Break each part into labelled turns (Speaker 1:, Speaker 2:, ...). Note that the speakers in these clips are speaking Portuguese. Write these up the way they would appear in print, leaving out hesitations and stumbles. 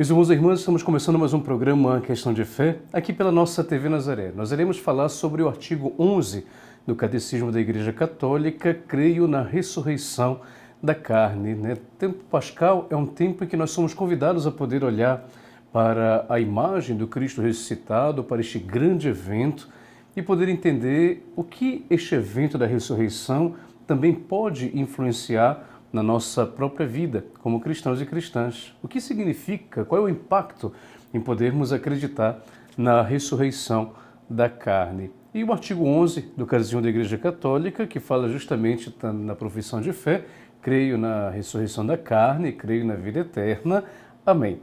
Speaker 1: Meus irmãos e irmãs, estamos começando mais um programa Questão de Fé, aqui pela nossa TV Nazaré. Nós iremos falar sobre o artigo 11 do Catecismo da Igreja Católica, creio na ressurreição da carne. O tempo pascal é um tempo em que nós somos convidados a poder olhar para a imagem do Cristo ressuscitado, para este grande evento, e poder entender o que este evento da ressurreição também pode influenciar na nossa própria vida, como cristãos e cristãs. O que significa, qual é o impacto em podermos acreditar na ressurreição da carne. E o artigo 11 do Catecismo da Igreja Católica, que fala justamente na profissão de fé, creio na ressurreição da carne, creio na vida eterna. Amém.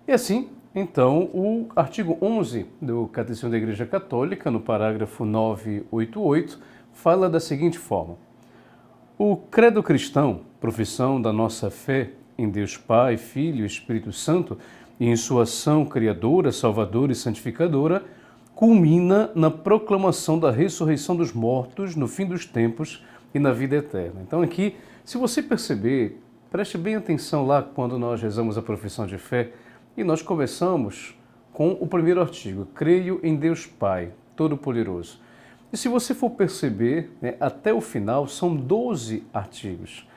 Speaker 1: E assim, então, o artigo 11 do Catecismo da Igreja Católica, no parágrafo 988, fala da seguinte forma: o credo cristão, profissão da nossa fé em Deus Pai, Filho e Espírito Santo e em sua ação criadora, salvadora e santificadora, culmina na proclamação da ressurreição dos mortos no fim dos tempos e na vida eterna. Então aqui, se você perceber, preste bem atenção lá quando nós rezamos a profissão de fé e nós começamos com o primeiro artigo, creio em Deus Pai, Todo-Poderoso. E se você for perceber, até o final são 12 artigos,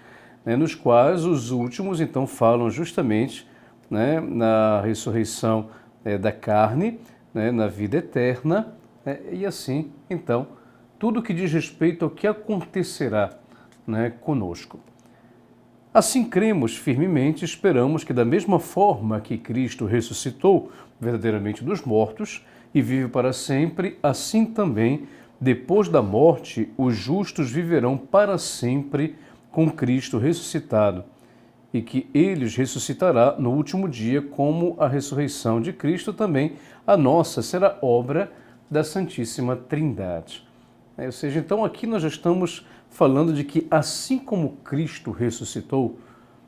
Speaker 1: nos quais os últimos então falam justamente na ressurreição da carne, na vida eterna, e assim, então, tudo que diz respeito ao que acontecerá conosco. Assim cremos firmemente, esperamos que da mesma forma que Cristo ressuscitou verdadeiramente dos mortos e vive para sempre, assim também depois da morte, os justos viverão para sempre com Cristo ressuscitado, e que ele os ressuscitará no último dia, como a ressurreição de Cristo também, a nossa, será obra da Santíssima Trindade. Ou seja, então aqui nós já estamos falando de que assim como Cristo ressuscitou,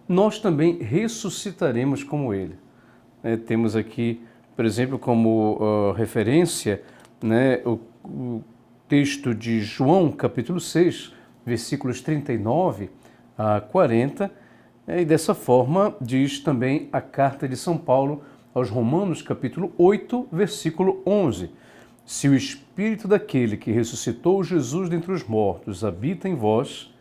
Speaker 1: nós também ressuscitaremos como ele. Temos aqui, por exemplo, como referência, o texto de João, capítulo 6, versículos 39 a 40, e dessa forma diz também a carta de São Paulo aos Romanos, capítulo 8, versículo 11. Se o Espírito daquele que ressuscitou Jesus dentre os mortos habita em vós,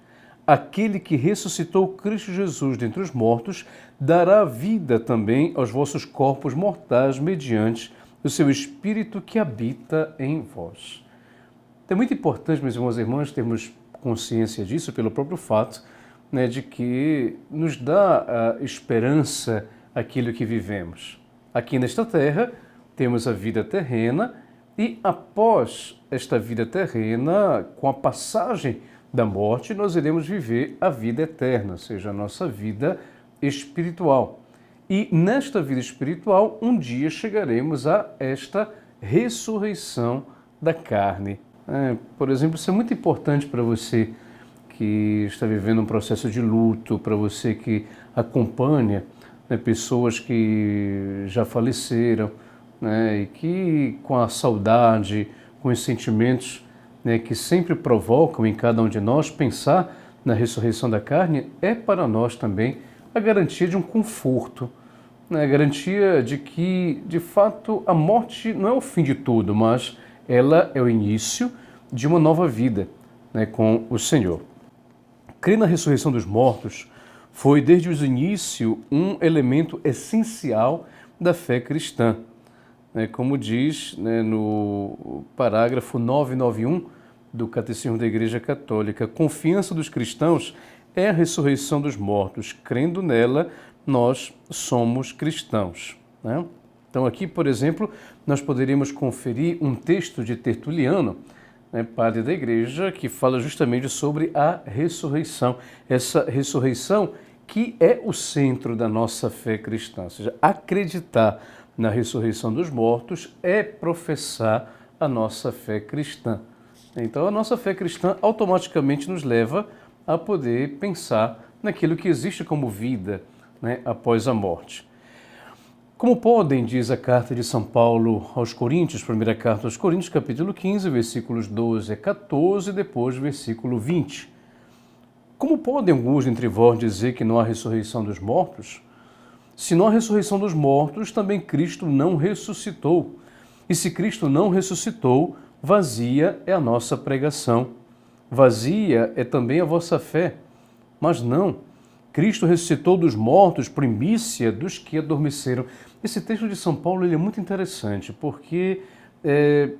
Speaker 1: aquele que ressuscitou Cristo Jesus dentre os mortos dará vida também aos vossos corpos mortais mediante o seu Espírito que habita em vós. É muito importante, meus irmãos e irmãs, termos consciência disso pelo próprio fato de que nos dá a esperança aquilo que vivemos. Aqui nesta terra temos a vida terrena e após esta vida terrena, com a passagem da morte, nós iremos viver a vida eterna, ou seja, a nossa vida espiritual. E nesta vida espiritual, um dia chegaremos a esta ressurreição da carne. Por exemplo, isso é muito importante para você que está vivendo um processo de luto, para você que acompanha pessoas que já faleceram, e que com a saudade, com os sentimentos que sempre provocam em cada um de nós pensar na ressurreição da carne, é para nós também a garantia de um conforto, a garantia de que, de fato, a morte não é o fim de tudo, mas ela é o início de uma nova vida com o Senhor. Crer na ressurreição dos mortos foi, desde o início, um elemento essencial da fé cristã. Como diz no parágrafo 991 do Catecismo da Igreja Católica, a confiança dos cristãos é a ressurreição dos mortos. Crendo nela, nós somos cristãos. Então aqui, por exemplo, nós poderíamos conferir um texto de Tertuliano, padre da Igreja, que fala justamente sobre a ressurreição. Essa ressurreição que é o centro da nossa fé cristã, ou seja, acreditar na ressurreição dos mortos é professar a nossa fé cristã. Então a nossa fé cristã automaticamente nos leva a poder pensar naquilo que existe como vida após a morte. Como podem, diz a carta de São Paulo aos Coríntios, primeira carta aos Coríntios, capítulo 15, versículos 12 a 14, depois versículo 20. Como podem alguns entre vós dizer que não há ressurreição dos mortos? Se não há ressurreição dos mortos, também Cristo não ressuscitou. E se Cristo não ressuscitou, vazia é a nossa pregação. Vazia é também a vossa fé. Mas não, Cristo ressuscitou dos mortos, primícia dos que adormeceram. Esse texto de São Paulo ele é muito interessante, porque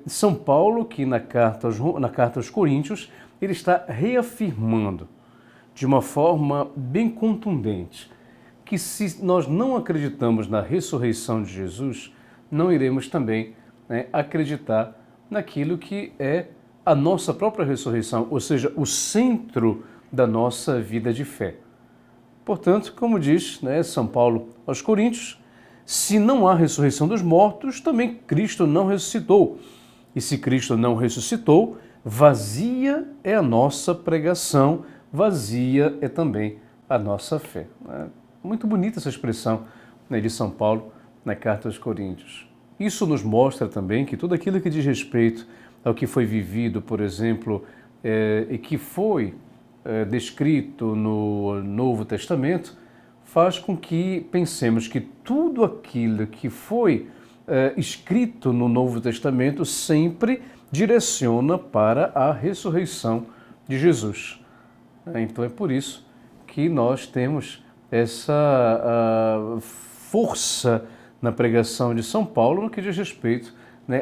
Speaker 1: São Paulo, que na carta aos Coríntios, ele está reafirmando de uma forma bem contundente que se nós não acreditamos na ressurreição de Jesus, não iremos também acreditar naquilo que é a nossa própria ressurreição, ou seja, o centro da nossa vida de fé. Portanto, como diz São Paulo aos Coríntios, se não há ressurreição dos mortos, também Cristo não ressuscitou. E se Cristo não ressuscitou, vazia é a nossa pregação, vazia é também a nossa fé. Muito bonita essa expressão de São Paulo na carta aos Coríntios. Isso nos mostra também que tudo aquilo que diz respeito ao que foi vivido, por exemplo, e que foi descrito no Novo Testamento, faz com que pensemos que tudo aquilo que foi escrito no Novo Testamento sempre direciona para a ressurreição de Jesus. Então é por isso que nós temos essa força na pregação de São Paulo no que diz respeito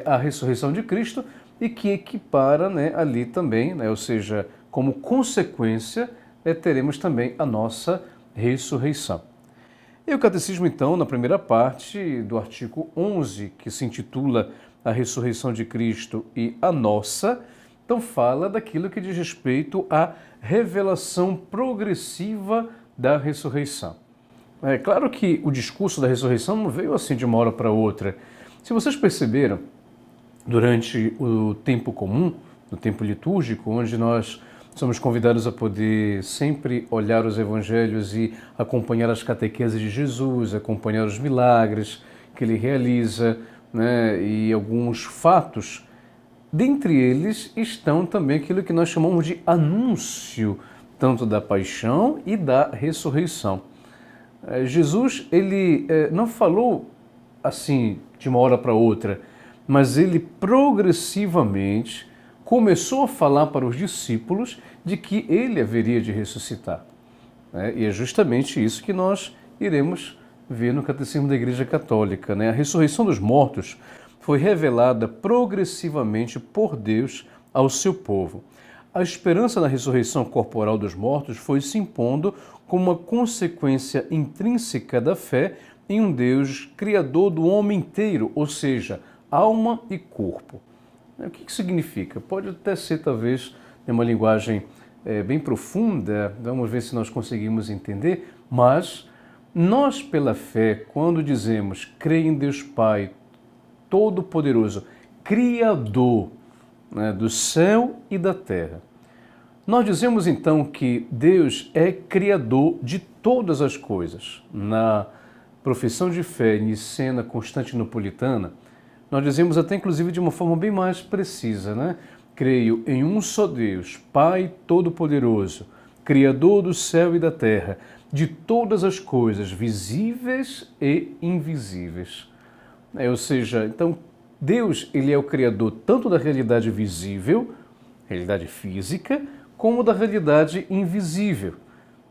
Speaker 1: à ressurreição de Cristo e que equipara ali também, ou seja, como consequência, teremos também a nossa ressurreição. E o Catecismo, então, na primeira parte do artigo 11, que se intitula A Ressurreição de Cristo e a Nossa, então fala daquilo que diz respeito à revelação progressiva da ressurreição. É claro que o discurso da ressurreição não veio assim de uma hora para outra. Se vocês perceberam, durante o tempo comum, no tempo litúrgico, onde nós somos convidados a poder sempre olhar os evangelhos e acompanhar as catequeses de Jesus, acompanhar os milagres que ele realiza, e alguns fatos. Dentre eles estão também aquilo que nós chamamos de anúncio, tanto da paixão e da ressurreição. Jesus, ele não falou assim de uma hora para outra, mas ele progressivamente começou a falar para os discípulos de que ele haveria de ressuscitar. E é justamente isso que nós iremos ver no Catecismo da Igreja Católica. A ressurreição dos mortos foi revelada progressivamente por Deus ao seu povo. A esperança na ressurreição corporal dos mortos foi se impondo como uma consequência intrínseca da fé em um Deus criador do homem inteiro, ou seja, alma e corpo. O que significa? Pode até ser, talvez, uma linguagem bem profunda, vamos ver se nós conseguimos entender, mas nós, pela fé, quando dizemos creio em Deus Pai Todo-Poderoso, Criador do céu e da terra, nós dizemos então que Deus é Criador de todas as coisas. Na profissão de fé nicena constantinopolitana, nós dizemos até inclusive de uma forma bem mais precisa, Creio em um só Deus, Pai Todo-Poderoso, Criador do céu e da terra, de todas as coisas visíveis e invisíveis. Ou seja, então Deus ele é o Criador tanto da realidade visível, realidade física, como da realidade invisível.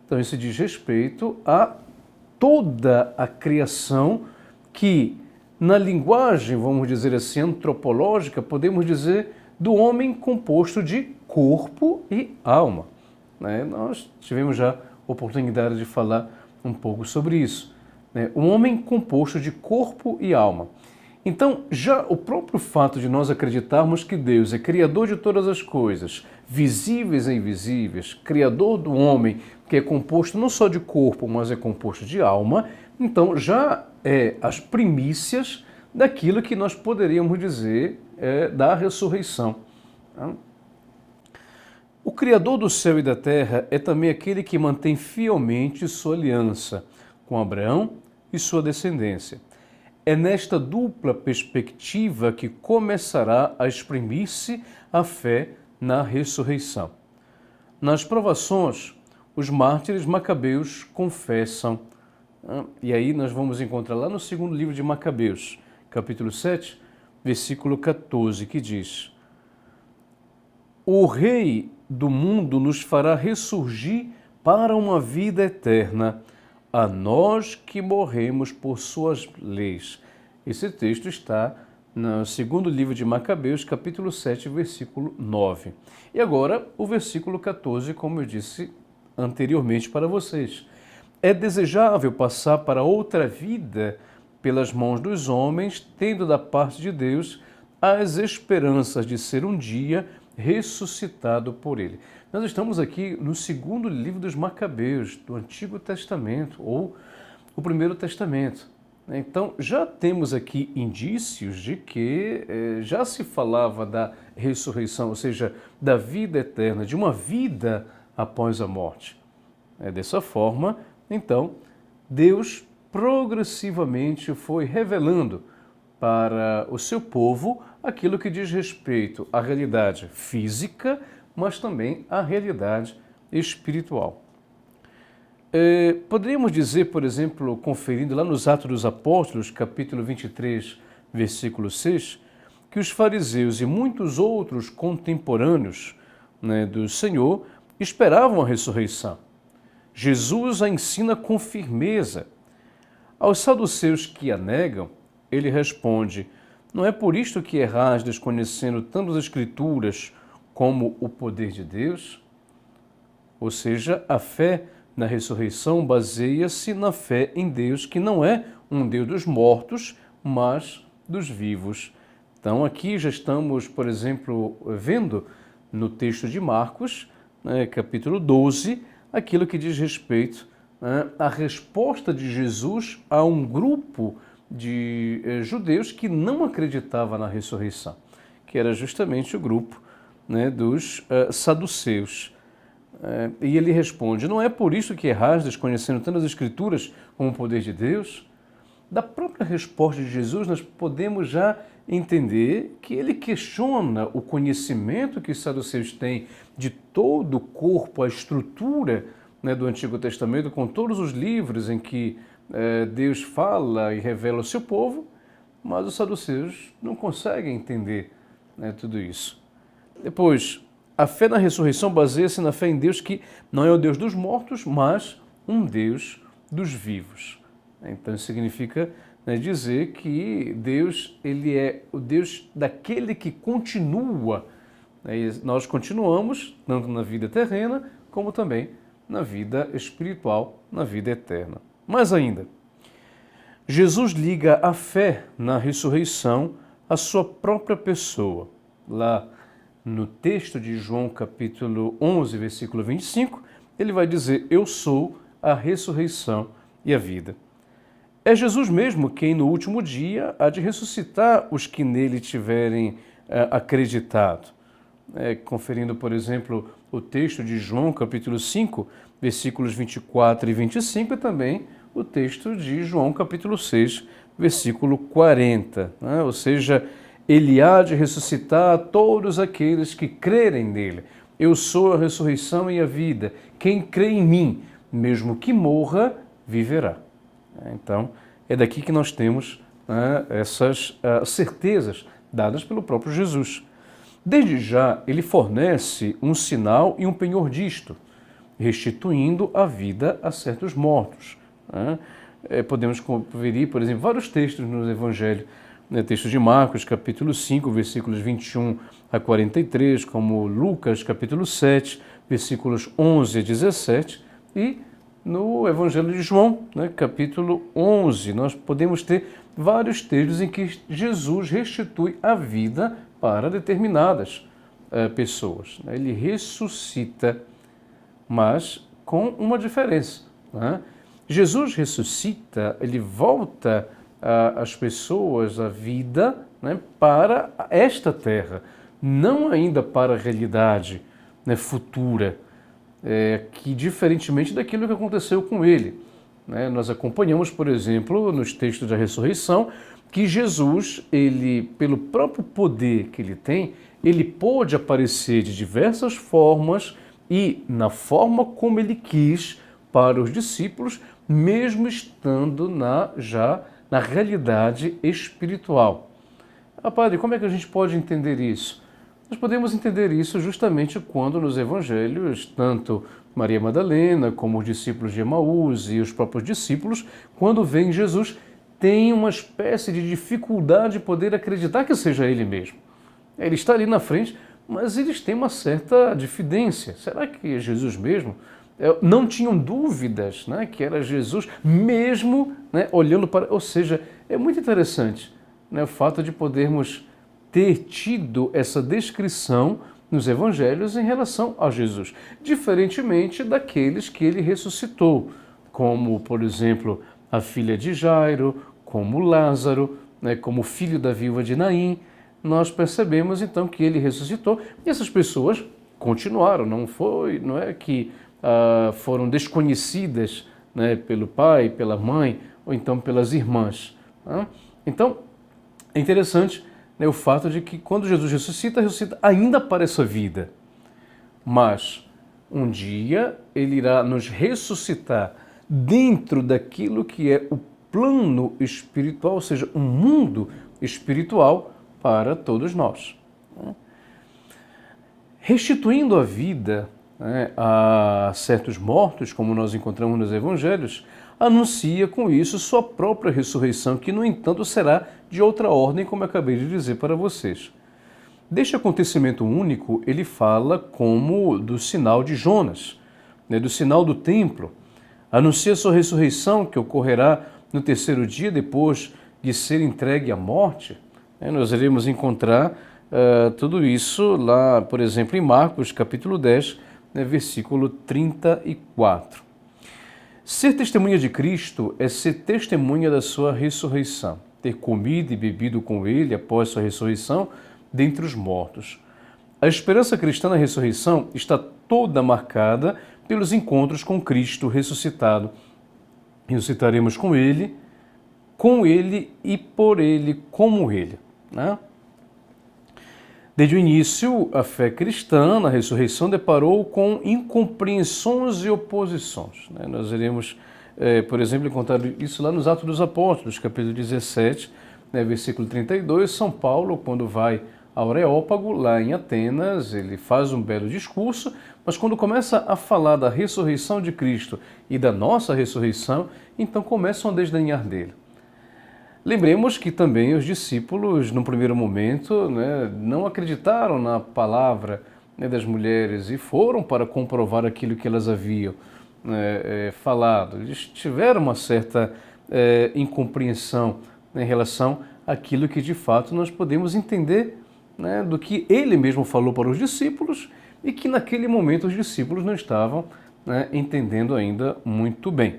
Speaker 1: Então isso diz respeito a toda a criação que, na linguagem, vamos dizer assim, antropológica, podemos dizer do homem composto de corpo e alma. Nós tivemos já oportunidade de falar um pouco sobre isso. Um homem composto de corpo e alma. Então, já o próprio fato de nós acreditarmos que Deus é Criador de todas as coisas, visíveis e invisíveis, Criador do homem, que é composto não só de corpo, mas é composto de alma, então já é as primícias daquilo que nós poderíamos dizer da ressurreição. O Criador do céu e da terra é também aquele que mantém fielmente sua aliança com Abraão e sua descendência. É nesta dupla perspectiva que começará a exprimir-se a fé na ressurreição. Nas provações, os mártires macabeus confessam: E aí nós vamos encontrar lá no segundo livro de Macabeus, capítulo 7, versículo 14, que diz: O Rei do mundo nos fará ressurgir para uma vida eterna, a nós que morremos por suas leis. Esse texto está no segundo livro de Macabeus, capítulo 7, versículo 9. E agora o versículo 14, como eu disse anteriormente para vocês. É desejável passar para outra vida pelas mãos dos homens, tendo da parte de Deus as esperanças de ser um dia ressuscitado por ele. Nós estamos aqui no segundo livro dos Macabeus, do Antigo Testamento, ou o Primeiro Testamento. Então, já temos aqui indícios de que já se falava da ressurreição, ou seja, da vida eterna, de uma vida após a morte. Dessa forma, então, Deus progressivamente foi revelando para o seu povo aquilo que diz respeito à realidade física, mas também à realidade espiritual. Poderíamos dizer, por exemplo, conferindo lá nos Atos dos Apóstolos, capítulo 23, versículo 6, que os fariseus e muitos outros contemporâneos, do Senhor esperavam a ressurreição. Jesus a ensina com firmeza. Aos saduceus que a negam, ele responde: não é por isto que errais desconhecendo tanto as Escrituras como o poder de Deus? Ou seja, a fé na ressurreição baseia-se na fé em Deus, que não é um Deus dos mortos, mas dos vivos. Então aqui já estamos, por exemplo, vendo no texto de Marcos, capítulo 12, aquilo que diz respeito à resposta de Jesus a um grupo de judeus que não acreditava na ressurreição, que era justamente o grupo dos saduceus. E ele responde: não é por isso que errais, desconhecendo tantas Escrituras como o poder de Deus? Da própria resposta de Jesus, nós podemos já entender que ele questiona o conhecimento que os saduceus têm de todo o corpo, a estrutura do Antigo Testamento, com todos os livros em que Deus fala e revela ao seu povo, mas os saduceus não conseguem entender tudo isso. Depois, a fé na ressurreição baseia-se na fé em Deus, que não é o Deus dos mortos, mas um Deus dos vivos. Então, isso significa dizer que Deus, ele é o Deus daquele que continua. E nós continuamos, tanto na vida terrena, como também na vida espiritual, na vida eterna. Mais ainda, Jesus liga a fé na ressurreição à sua própria pessoa. Lá no texto de João, capítulo 11, versículo 25, ele vai dizer: eu sou a ressurreição e a vida. É Jesus mesmo quem no último dia há de ressuscitar os que nele tiverem acreditado. Conferindo, por exemplo, o texto de João, capítulo 5, versículos 24 e 25, e também o texto de João, capítulo 6, versículo 40. Ou seja, ele há de ressuscitar todos aqueles que crerem nele. Eu sou a ressurreição e a vida. Quem crê em mim, mesmo que morra, viverá. Então, é daqui que nós temos essas certezas dadas pelo próprio Jesus. Desde já, ele fornece um sinal e um penhor disto, restituindo a vida a certos mortos. Podemos conferir, por exemplo, vários textos no Evangelho, texto de Marcos, capítulo 5, versículos 21 a 43, como Lucas, capítulo 7, versículos 11 a 17, e no Evangelho de João, capítulo 11, nós podemos ter vários textos em que Jesus restitui a vida para determinadas pessoas. Ele ressuscita, mas com uma diferença. Jesus ressuscita, ele volta as pessoas, a vida, para esta terra, não ainda para a realidade futura, que diferentemente daquilo que aconteceu com ele. Nós acompanhamos, por exemplo, nos textos da ressurreição, que Jesus, ele, pelo próprio poder que ele tem, ele pôde aparecer de diversas formas e na forma como ele quis, para os discípulos, mesmo estando já na realidade espiritual. Padre, como é que a gente pode entender isso? Nós podemos entender isso justamente quando nos evangelhos, tanto Maria Madalena como os discípulos de Emaús e os próprios discípulos, quando veem Jesus, têm uma espécie de dificuldade de poder acreditar que seja ele mesmo. Ele está ali na frente, mas eles têm uma certa diffidência. Será que é Jesus mesmo? Não tinham dúvidas, né, que era Jesus, mesmo, né, olhando para... Ou seja, é muito interessante, né, o fato de podermos ter tido essa descrição nos evangelhos em relação a Jesus, diferentemente daqueles que ele ressuscitou, como, por exemplo, a filha de Jairo, como Lázaro, né, como o filho da viúva de Naim. Nós percebemos então que ele ressuscitou e essas pessoas continuaram, não é que foram desconhecidas, né, pelo pai, pela mãe ou então pelas irmãs. Tá? Então, é interessante, né, o fato de que quando Jesus ressuscita ainda para essa vida. Mas um dia ele irá nos ressuscitar dentro daquilo que é o plano espiritual, ou seja, um mundo espiritual para todos nós. Restituindo a vida, né, a certos mortos, como nós encontramos nos evangelhos, anuncia com isso sua própria ressurreição, que, no entanto, será de outra ordem, como eu acabei de dizer para vocês. Deste acontecimento único, ele fala como do sinal de Jonas, né, do sinal do templo. Anuncia sua ressurreição, que ocorrerá no terceiro dia, depois de ser entregue à morte. Nós iremos encontrar tudo isso lá, por exemplo, em Marcos, capítulo 10, né, versículo 34. Ser testemunha de Cristo é ser testemunha da sua ressurreição, ter comido e bebido com ele após sua ressurreição dentre os mortos. A esperança cristã na ressurreição está toda marcada pelos encontros com Cristo ressuscitado. Ressuscitaremos com ele e por ele, como ele. Né? Desde o início, a fé cristã na ressurreição deparou com incompreensões e oposições. Né? Nós iremos, por exemplo, encontrar isso lá nos Atos dos Apóstolos, capítulo 17, né, versículo 32. São Paulo, quando vai ao Areópago, lá em Atenas, ele faz um belo discurso, mas quando começa a falar da ressurreição de Cristo e da nossa ressurreição, então começam a desdenhar dele. Lembremos que também os discípulos, no primeiro momento, né, não acreditaram na palavra, né, das mulheres e foram para comprovar aquilo que elas haviam falado. Eles tiveram uma certa incompreensão, né, em relação àquilo que de fato nós podemos entender, né, do que ele mesmo falou para os discípulos e que naquele momento os discípulos não estavam, né, entendendo ainda muito bem.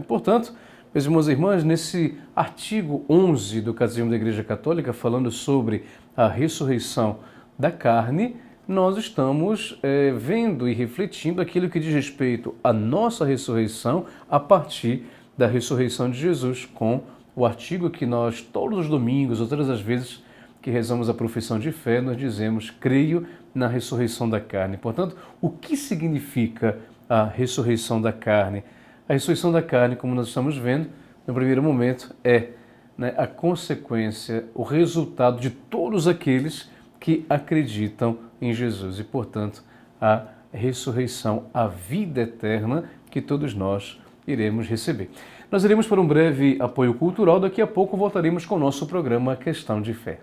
Speaker 1: Portanto, meus irmãos e irmãs, nesse artigo 11 do Catecismo da Igreja Católica, falando sobre a ressurreição da carne, nós estamos vendo e refletindo aquilo que diz respeito à nossa ressurreição a partir da ressurreição de Jesus, com o artigo que nós, todos os domingos, ou todas as vezes que rezamos a profissão de fé, nós dizemos: creio na ressurreição da carne. Portanto, o que significa a ressurreição da carne? A ressurreição da carne, como nós estamos vendo, no primeiro momento, né, a consequência, o resultado de todos aqueles que acreditam em Jesus e, portanto, a ressurreição, a vida eterna que todos nós iremos receber. Nós iremos para um breve apoio cultural, daqui a pouco voltaremos com o nosso programa Questão de Fé.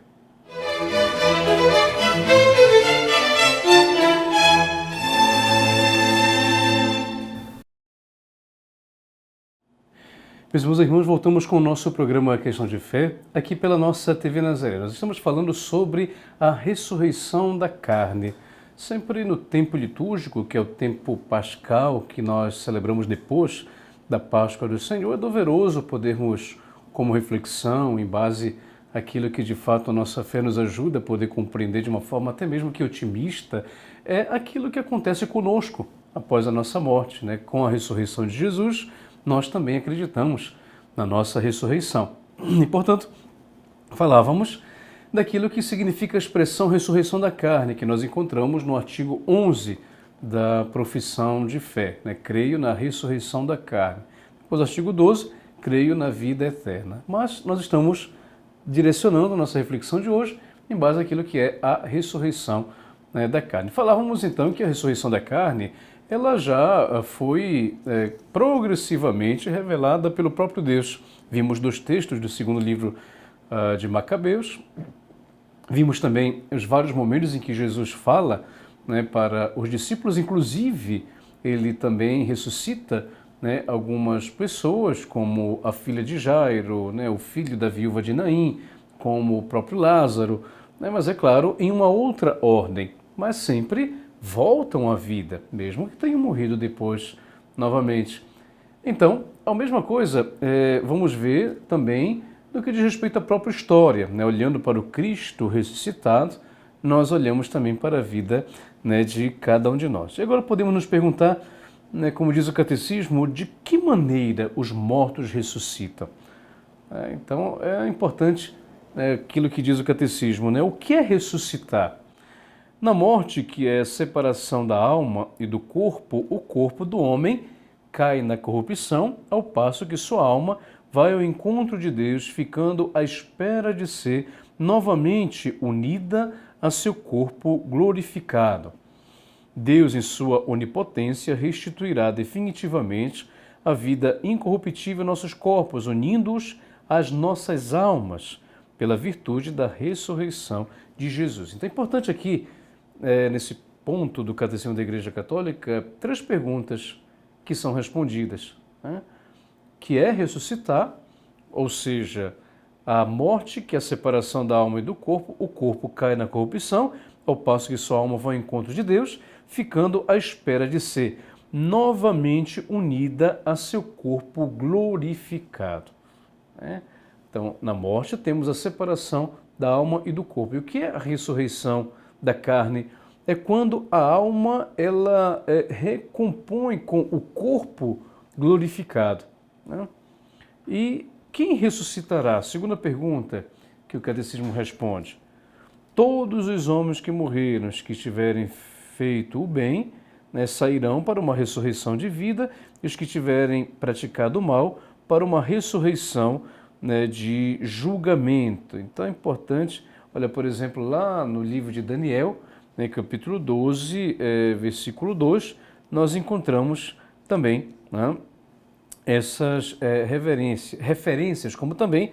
Speaker 1: Meus irmãos, voltamos com o nosso programa Questão de Fé, aqui pela nossa TV Nazaré. Nós estamos falando sobre a ressurreição da carne. Sempre no tempo litúrgico, que é o tempo pascal, que nós celebramos depois da Páscoa do Senhor, é doveroso podermos, como reflexão, em base àquilo que de fato a nossa fé nos ajuda a poder compreender de uma forma até mesmo que otimista, é aquilo que acontece conosco após a nossa morte, né? Com a ressurreição de Jesus, nós também acreditamos na nossa ressurreição. E, portanto, falávamos daquilo que significa a expressão ressurreição da carne, que nós encontramos no artigo 11 da profissão de fé, né? Creio na ressurreição da carne. Depois, artigo 12, creio na vida eterna. Mas nós estamos direcionando a nossa reflexão de hoje em base àquilo que é a ressurreição, né, da carne. Falávamos então que a ressurreição da carne ela já foi progressivamente revelada pelo próprio Deus. Vimos dos textos do segundo livro de Macabeus, vimos também os vários momentos em que Jesus fala, né, para os discípulos, inclusive ele também ressuscita, né, algumas pessoas, como a filha de Jairo, né, o filho da viúva de Naim, como o próprio Lázaro, né, mas é claro, em uma outra ordem, mas sempre voltam à vida, mesmo que tenham morrido depois novamente. Então, a mesma coisa vamos ver também no que diz respeito à própria história, né? Olhando para o Cristo ressuscitado, nós olhamos também para a vida, né, de cada um de nós. E agora podemos nos perguntar, né, como diz o catecismo, de que maneira os mortos ressuscitam? Então, é importante, né, aquilo que diz o catecismo, né? O que é ressuscitar? Na morte, que é a separação da alma e do corpo, o corpo do homem cai na corrupção, ao passo que sua alma vai ao encontro de Deus, ficando à espera de ser novamente unida a seu corpo glorificado. Deus, em sua onipotência, restituirá definitivamente a vida incorruptível em nossos corpos, unindo-os às nossas almas, pela virtude da ressurreição de Jesus. Então é importante aqui, nesse ponto do Catecismo da Igreja Católica, 3 perguntas que são respondidas, né? Que é ressuscitar, ou seja, a morte, que é a separação da alma e do corpo, o corpo cai na corrupção, ao passo que sua alma vai ao encontro de Deus, ficando à espera de ser novamente unida a seu corpo glorificado, né? Então, na morte temos a separação da alma e do corpo. E o que é a ressurreição da carne? É quando a alma ela recompõe com o corpo glorificado, né? E quem ressuscitará? Segunda pergunta que o catecismo responde. Todos os homens que morreram, os que tiverem feito o bem, né, sairão para uma ressurreição de vida, e os que tiverem praticado o mal para uma ressurreição, né, de julgamento. Então é importante, olha, por exemplo, lá no livro de Daniel, né, capítulo 12, versículo 2, nós encontramos também, né, essas referências, como também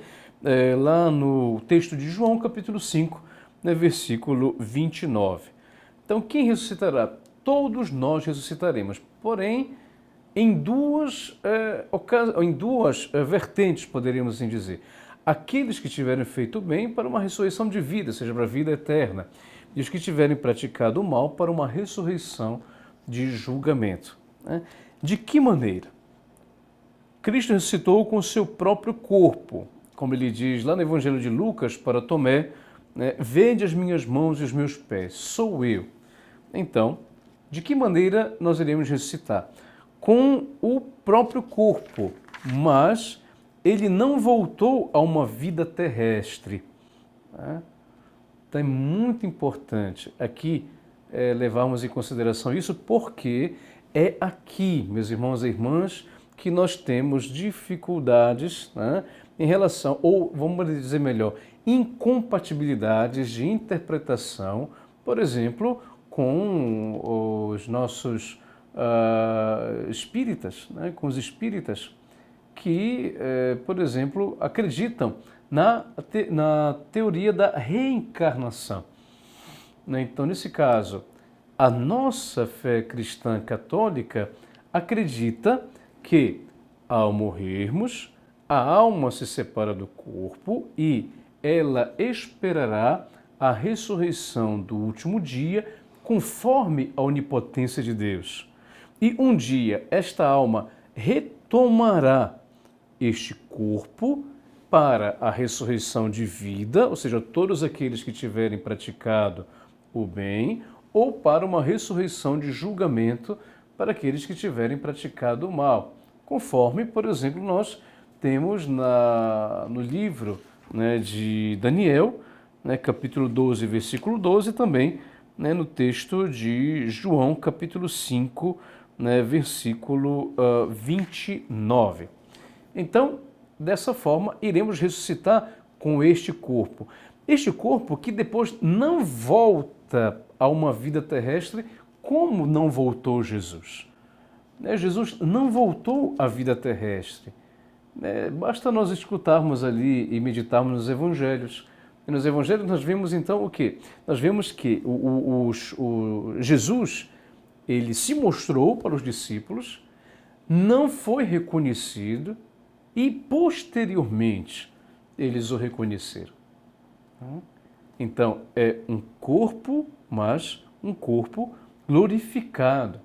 Speaker 1: lá no texto de João, capítulo 5, né, versículo 29. Então, quem ressuscitará? Todos nós ressuscitaremos, porém, em duas vertentes, poderíamos assim dizer. Aqueles que tiverem feito o bem para uma ressurreição de vida, seja para a vida eterna, e os que tiverem praticado o mal para uma ressurreição de julgamento, né? De que maneira? Cristo ressuscitou com o seu próprio corpo, como ele diz lá no Evangelho de Lucas para Tomé, né? Vede as minhas mãos e os meus pés, sou eu. Então, de que maneira nós iremos ressuscitar? Com o próprio corpo, mas ele não voltou a uma vida terrestre, né? Então é muito importante aqui levarmos em consideração isso, porque é aqui, meus irmãos e irmãs, que nós temos dificuldades, né, em relação, ou vamos dizer melhor, incompatibilidades de interpretação, por exemplo, com os nossos espíritas, né, com os espíritas que, por exemplo, acreditam na teoria da reencarnação, né? Então, nesse caso, a nossa fé cristã católica acredita que, ao morrermos, a alma se separa do corpo e ela esperará a ressurreição do último dia, conforme a onipotência de Deus. E um dia esta alma retomará este corpo para a ressurreição de vida, ou seja, todos aqueles que tiverem praticado o bem, ou para uma ressurreição de julgamento para aqueles que tiverem praticado o mal. Conforme, por exemplo, nós temos no livro, né, de Daniel, né, capítulo 12, versículo 12, também né, no texto de João, capítulo 5, né, versículo 29. Então, dessa forma, iremos ressuscitar com este corpo. Este corpo que depois não volta a uma vida terrestre, como não voltou Jesus. Jesus não voltou à vida terrestre. Basta nós escutarmos ali e meditarmos nos evangelhos. E nos evangelhos nós vemos então o quê? Nós vemos que Jesus, ele se mostrou para os discípulos, não foi reconhecido e posteriormente eles o reconheceram. Então é um corpo, mas um corpo glorificado.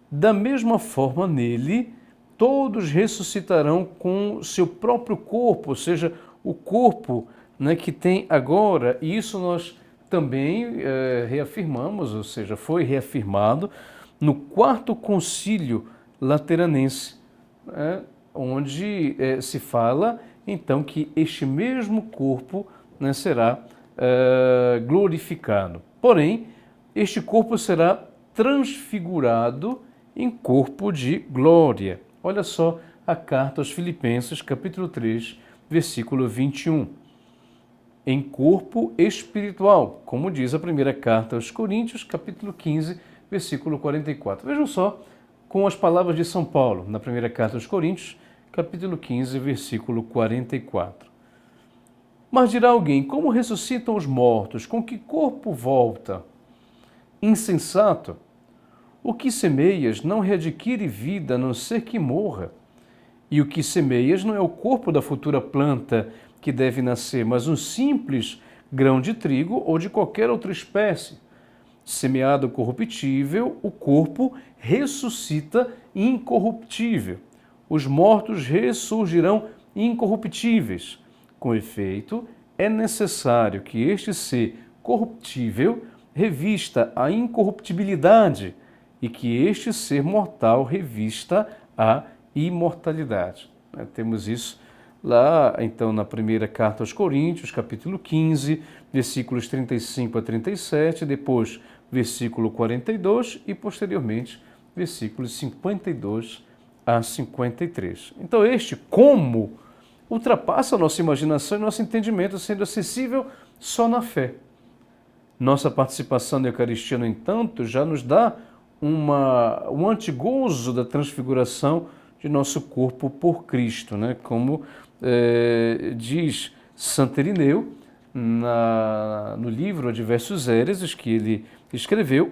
Speaker 1: Da mesma forma, nele, todos ressuscitarão com seu próprio corpo, ou seja, o corpo, né, que tem agora, e isso nós também reafirmamos, ou seja, foi reafirmado no quarto concílio lateranense, onde se fala então que este mesmo corpo, né, será glorificado. Porém, este corpo será transfigurado em corpo de glória. Olha só a carta aos Filipenses, capítulo 3, versículo 21. Em corpo espiritual, como diz a primeira carta aos Coríntios, capítulo 15, versículo 44. Vejam só com as palavras de São Paulo, na primeira carta aos Coríntios, capítulo 15, versículo 44. Mas dirá alguém, como ressuscitam os mortos? Com que corpo volta? Insensato! O que semeias não readquire vida, a não ser que morra. E o que semeias não é o corpo da futura planta que deve nascer, mas um simples grão de trigo ou de qualquer outra espécie. Semeado corruptível, o corpo ressuscita incorruptível. Os mortos ressurgirão incorruptíveis. Com efeito, é necessário que este ser corruptível revista a incorruptibilidade e que este ser mortal revista a imortalidade. Temos isso lá, então, na primeira carta aos Coríntios, capítulo 15, versículos 35 a 37, depois versículo 42 e, posteriormente, versículos 52 a 53. Então, este como ultrapassa a nossa imaginação e nosso entendimento, sendo acessível só na fé. Nossa participação na Eucaristia, no entanto, já nos dá um antegozo da transfiguração de nosso corpo por Cristo, né? Como diz Santo Irineu no livro Adversos Héreses, que ele escreveu,